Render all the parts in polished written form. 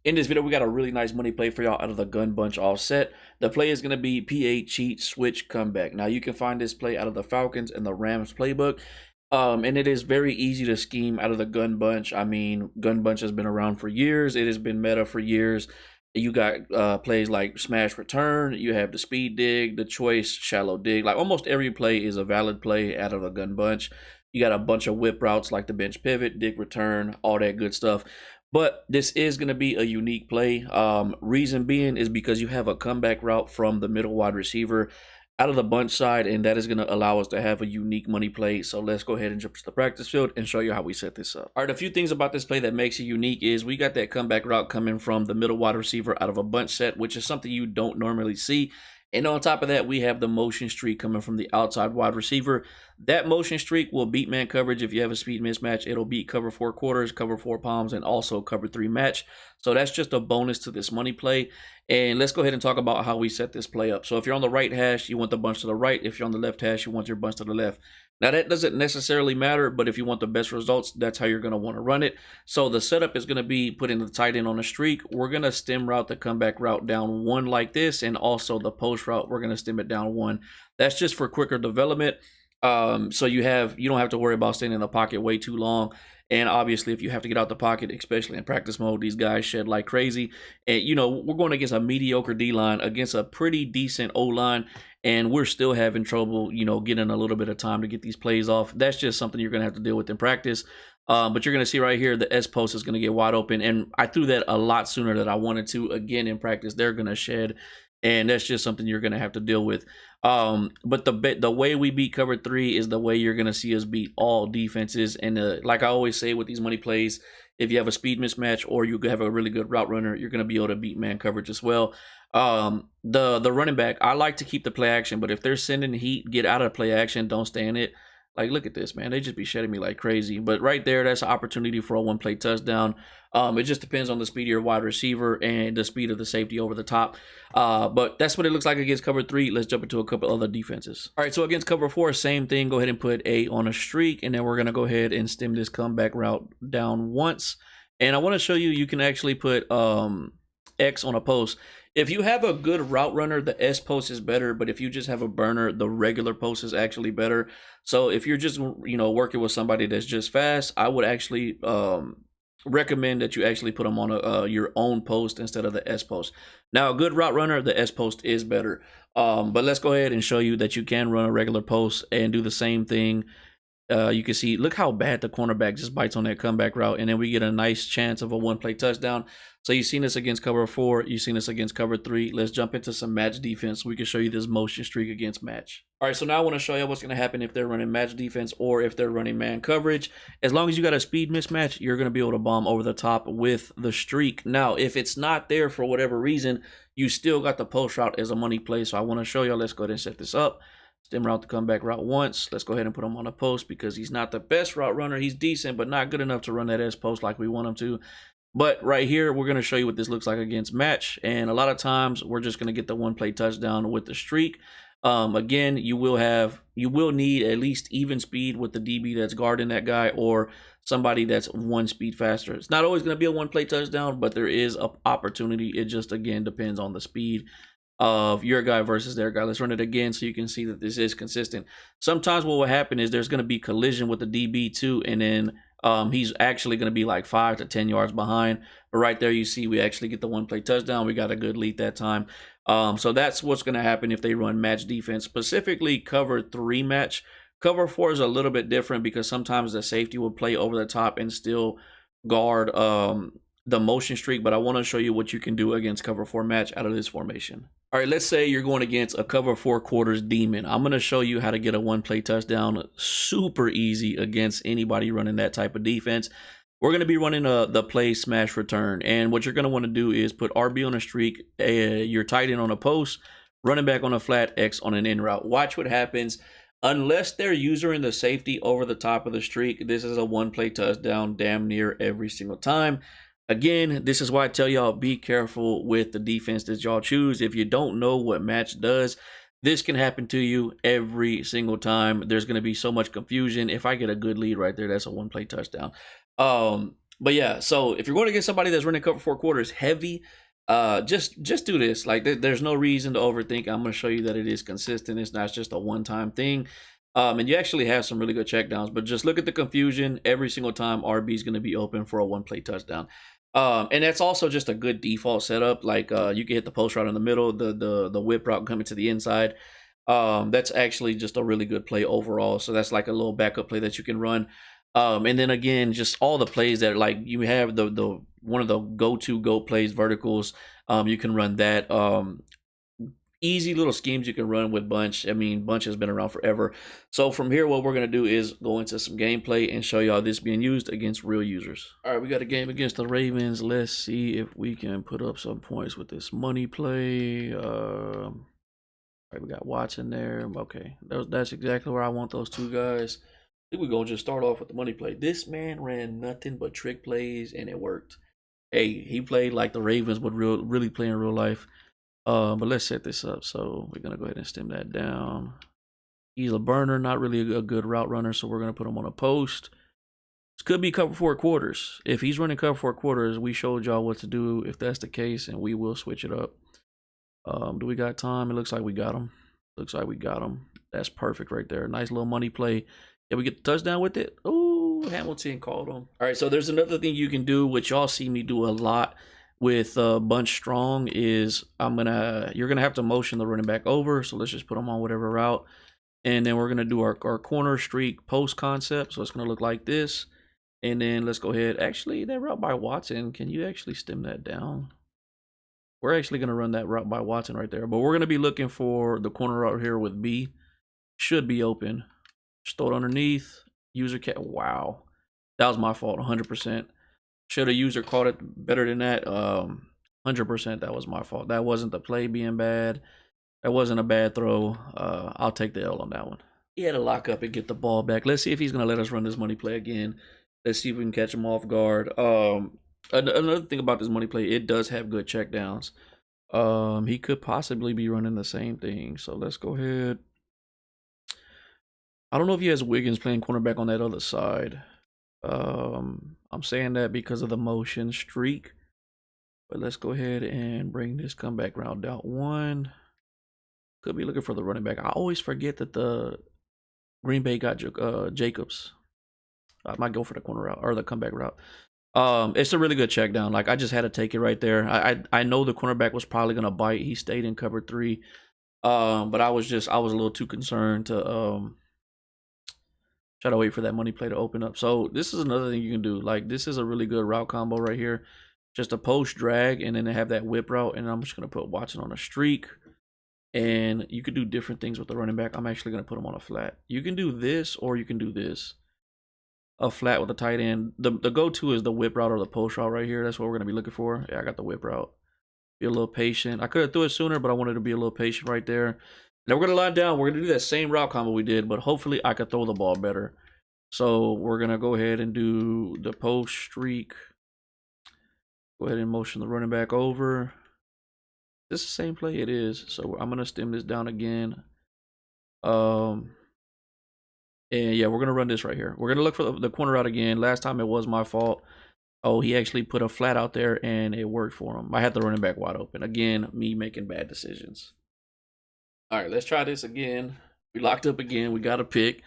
In this video, we got a really nice money play for y'all out of the gun bunch offset. The play is going to be P8 cheat switch comeback. Now you can find this play out of the Falcons and the Rams playbook. And it is very easy to scheme out of the gun bunch. I mean, gun bunch has been around for years. It has been meta for years. You got plays like smash return. You have the speed dig, the choice shallow dig. Like almost every play is a valid play out of the gun bunch. You got a bunch of whip routes like the bench pivot, dig return, all that good stuff. But this is going to be a unique play. Reason being is because you have a comeback route from the middle wide receiver out of the bunch side, and that is going to allow us to have a unique money play. So let's go ahead and jump to the practice field and show you how we set this up. All right, a few things about this play that makes it unique is we got that comeback route coming from the middle wide receiver out of a bunch set, which is something you don't normally see. And on top of that, we have the motion streak coming from the outside wide receiver. That motion streak will beat man coverage. If you have a speed mismatch, it'll beat cover 4 quarters, cover 4 palms, and also cover 3 match. So that's just a bonus to this money play. And let's go ahead and talk about how we set this play up. So if you're on the right hash, you want the bunch to the right. If you're on the left hash, you want your bunch to the left. Now that doesn't necessarily matter, but if you want the best results, that's how you're going to want to run it. So the setup is going to be putting the tight end on a streak. We're going to stem route the comeback route down 1 like this, and also the post route, we're going to stem it down 1. That's just for quicker development. So you don't have to worry about staying in the pocket way too long. And obviously, if you have to get out the pocket, especially in practice mode, these guys shed like crazy. And, we're going against a mediocre D-line, against a pretty decent O-line, and we're still having trouble, getting a little bit of time to get these plays off. That's just something you're going to have to deal with in practice. But you're going to see right here, the S-post is going to get wide open. And I threw that a lot sooner than I wanted to. Again, in practice, they're going to shed. And that's just something you're going to have to deal with. But the way we beat cover 3 is the way you're going to see us beat all defenses. And like I always say with these money plays, if you have a speed mismatch or you have a really good route runner, you're going to be able to beat man coverage as well. The running back, I like to keep the play action, but if they're sending heat, get out of play action, don't stay in it. Like, look at this, man. They just be shedding me like crazy. But right there, that's an opportunity for a one-play touchdown. It just depends on the speed of your wide receiver and the speed of the safety over the top. But that's what it looks like against cover 3. Let's jump into a couple other defenses. All right, so against cover 4, same thing. Go ahead and put A on a streak, and then we're going to go ahead and stem this comeback route down once. And I want to show you, you can actually put X on a post. If you have a good route runner, the S post is better, but if you just have a burner, the regular post is actually better. So if you're just, working with somebody that's just fast, I would actually recommend that you actually put them on your own post instead of the S post. Now, a good route runner, the S post is better. But let's go ahead and show you that you can run a regular post and do the same thing. You can see, look how bad the cornerback just bites on that comeback route, and then we get a nice chance of a one-play touchdown. So you've seen this against cover 4, you've seen this against cover 3. Let's jump into some match defense. We can show you this motion streak against match. All right, so now I want to show you what's going to happen if they're running match defense or if they're running man coverage. As long as you got a speed mismatch, you're going to be able to bomb over the top with the streak. Now, if it's not there for whatever reason, you still got the post route as a money play. So I want to show y'all. Let's go ahead and set this up. Stem route the comeback route once. Let's go ahead and put him on a post because he's not the best route runner. He's decent, but not good enough to run that S post like we want him to. But right here, we're going to show you what this looks like against match. And a lot of times, we're just going to get the one-play touchdown with the streak. Again, you will need at least even speed with the DB that's guarding that guy or somebody that's one speed faster. It's not always going to be a one-play touchdown, but there is an opportunity. It just, again, depends on the speed of your guy versus their guy. Let's run it again so you can see that this is consistent. Sometimes what will happen is there's going to be collision with the DB too, and then he's actually going to be like 5 to 10 yards behind. But right there you see we actually get the one-play touchdown. We got a good lead that time. So that's what's going to happen if they run match defense, specifically cover 3 match. Cover 4 is a little bit different because sometimes the safety will play over the top and still guard the motion streak, but I want to show you what you can do against cover 4 match out of this formation. All right, let's say you're going against a cover 4 quarters demon. I'm going to show you how to get a one-play touchdown super easy against anybody running that type of defense. We're going to be running the play smash return, and what you're going to want to do is put RB on a streak, your tight end on a post, running back on a flat, X on an in route. Watch what happens. Unless they're using the safety over the top of the streak, this is a one-play touchdown damn near every single time. Again, this is why I tell y'all, be careful with the defense that y'all choose. If you don't know what match does, this can happen to you every single time. There's going to be so much confusion. If I get a good lead right there, that's a one-play touchdown. But yeah, so if you're going to get somebody that's running cover 4 quarters heavy, just do this. Like there's no reason to overthink. I'm going to show you that it is consistent. It's not just a one-time thing. And you actually have some really good checkdowns, but just look at the confusion. Every single time RB is going to be open for a one-play touchdown. And that's also just a good default setup. Like you can hit the post route in the middle, the whip route coming to the inside. That's actually just a really good play overall. So that's like a little backup play that you can run. And then again, just all the plays that like you have the one of the go-to go plays verticals. You can run that. Easy little schemes you can run with Bunch. I mean, Bunch has been around forever. So from here, what we're gonna do is go into some gameplay and show y'all this being used against real users. All right, we got a game against the Ravens. Let's see if we can put up some points with this money play. All right, we got Watson there. Okay, that's exactly where I want those two guys. I think we're gonna just start off with the money play. This man ran nothing but trick plays and it worked. Hey, he played like the Ravens would really play in real life. But let's set this up. So we're gonna go ahead and stem that down. He's a burner, not really a good route runner, so we're gonna put him on a post. This could be cover 4 quarters. If he's running cover 4 quarters, we showed y'all what to do if that's the case, and we will switch it up. Do we got time? It looks like we got him. Looks like we got him. That's perfect right there. Nice little money play. Did we get the touchdown with it? Oh, Hamilton called him. All right, so there's another thing you can do, which y'all see me do a lot with Bunch Strong, is you're gonna have to motion the running back over. So let's just put him on whatever route. And then we're gonna do our corner streak post concept. So it's gonna look like this. And then let's go ahead. Actually, that route by Watson, can you actually stem that down? We're actually gonna run that route by Watson right there. But we're gonna be looking for the corner route here with B. Should be open. Just throw it underneath. User cat. Wow. That was my fault, 100%. Should a user caught it better than that? 100% that was my fault. That wasn't the play being bad. That wasn't a bad throw. I'll take the L on that one. He had to lock up and get the ball back. Let's see if he's going to let us run this money play again. Let's see if we can catch him off guard. Another thing about this money play, it does have good checkdowns. He could possibly be running the same thing. So let's go ahead. I don't know if he has Wiggins playing cornerback on that other side. I'm saying that because of the motion streak. But let's go ahead and bring this comeback round out one. Could be looking for the running back. I always forget that the Green Bay got Jacobs. I might go for the corner route or the comeback route. It's a really good check down. Like I just had to take it right there. I know the cornerback was probably gonna bite. He stayed in cover 3. But I was a little too concerned to try to wait for that money play to open up. So this is another thing you can do. Like this is a really good route combo right here. Just a post drag and then they have that whip route. And I'm just gonna put Watson on a streak. And you could do different things with the running back. I'm actually gonna put him on a flat. You can do this or you can do this. A flat with a tight end. The go-to is the whip route or the post route right here. That's what we're gonna be looking for. Yeah, I got the whip route. Be a little patient. I could have threw it sooner, but I wanted to be a little patient right there. Now we're gonna line down. We're gonna do that same route combo we did, but hopefully I could throw the ball better. So we're gonna go ahead and do the post streak. Go ahead and motion the running back over. This is the same play? It is. So I'm gonna stem this down again. And yeah, we're gonna run this right here. We're gonna look for the corner out again. Last time it was my fault. Oh, he actually put a flat out there and it worked for him. I had the running back wide open. Again, me making bad decisions. All right, let's try this again. We locked up again. We got a pick.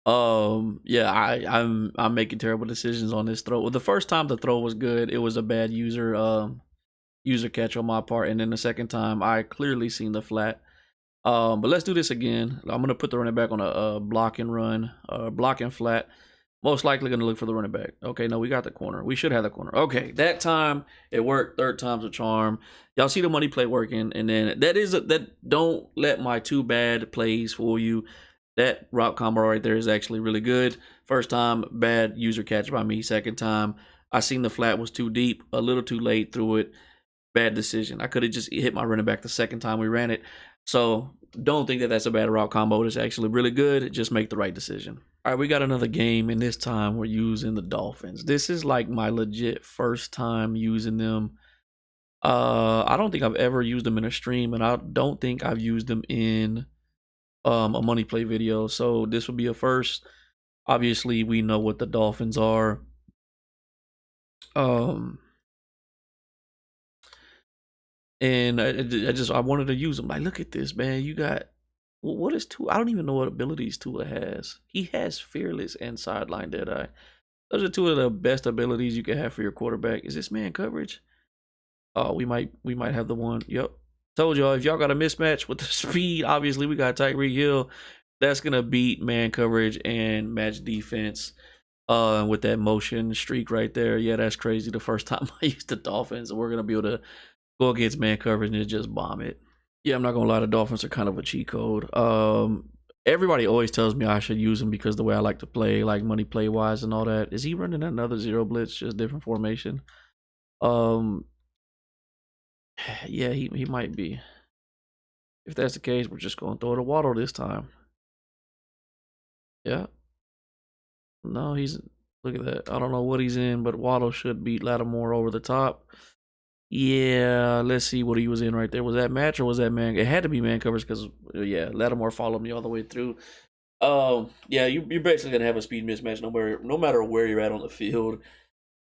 Yeah, I'm making terrible decisions on this throw. Well, the first time the throw was good. It was a bad user catch on my part, and then the second time I clearly seen the flat. But let's do this again. I'm gonna put the running back on a block and run, block and flat. Most likely gonna look for the running back. Okay, no, we got the corner. We should have the corner. Okay, that time it worked. Third time's a charm. Y'all see the money play working, and then that don't let my 2 bad plays fool you. That route combo right there is actually really good. First time, bad user catch by me. Second time, I seen the flat was too deep, a little too late through it. Bad decision. I could have just hit my running back the second time we ran it. So don't think that that's a bad route combo. It's actually really good. Just make the right decision. All right, we got another game, and this time we're using the Dolphins. This is like my legit first time using them. I don't think I've ever used them in a stream, and I don't think I've used them in a money play video. So this will be a first. Obviously, we know what the Dolphins are. Um, and I wanted to use them. Like, look at this, man. You got what is Tua? I don't even know what abilities Tua has. He has fearless and sideline deadeye. Those are two of the best abilities you can have for your quarterback. Is this man coverage? Oh, we might have the one. Yep. Told y'all if y'all got a mismatch with the speed, obviously we got Tyreek Hill. That's gonna beat man coverage and match defense. With that motion streak right there. Yeah, that's crazy. The first time I used the Dolphins, we're gonna be able to go against man coverage and just bomb it. Yeah, I'm not gonna lie, the Dolphins are kind of a cheat code. Everybody always tells me I should use them because the way I like to play, like money play wise and all that. Is he running another zero blitz, just different formation? Um, yeah, he might be. If that's the case, we're just gonna throw the Waddle this time. Yeah. No, he's look at that. I don't know what he's in, but Waddle should beat Lattimore over the top. Yeah, let's see what he was in right there. Was that match or was that man? It had to be man covers because yeah, Lattimore followed me all the way through. Yeah, you're basically gonna have a speed mismatch no matter where you're at on the field.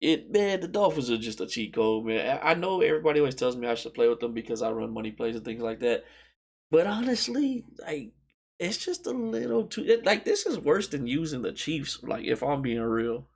Man, the Dolphins are just a cheat code, man. I know everybody always tells me I should play with them because I run money plays and things like that. But honestly, like it's just a little too like this is worse than using the Chiefs. Like if I'm being real.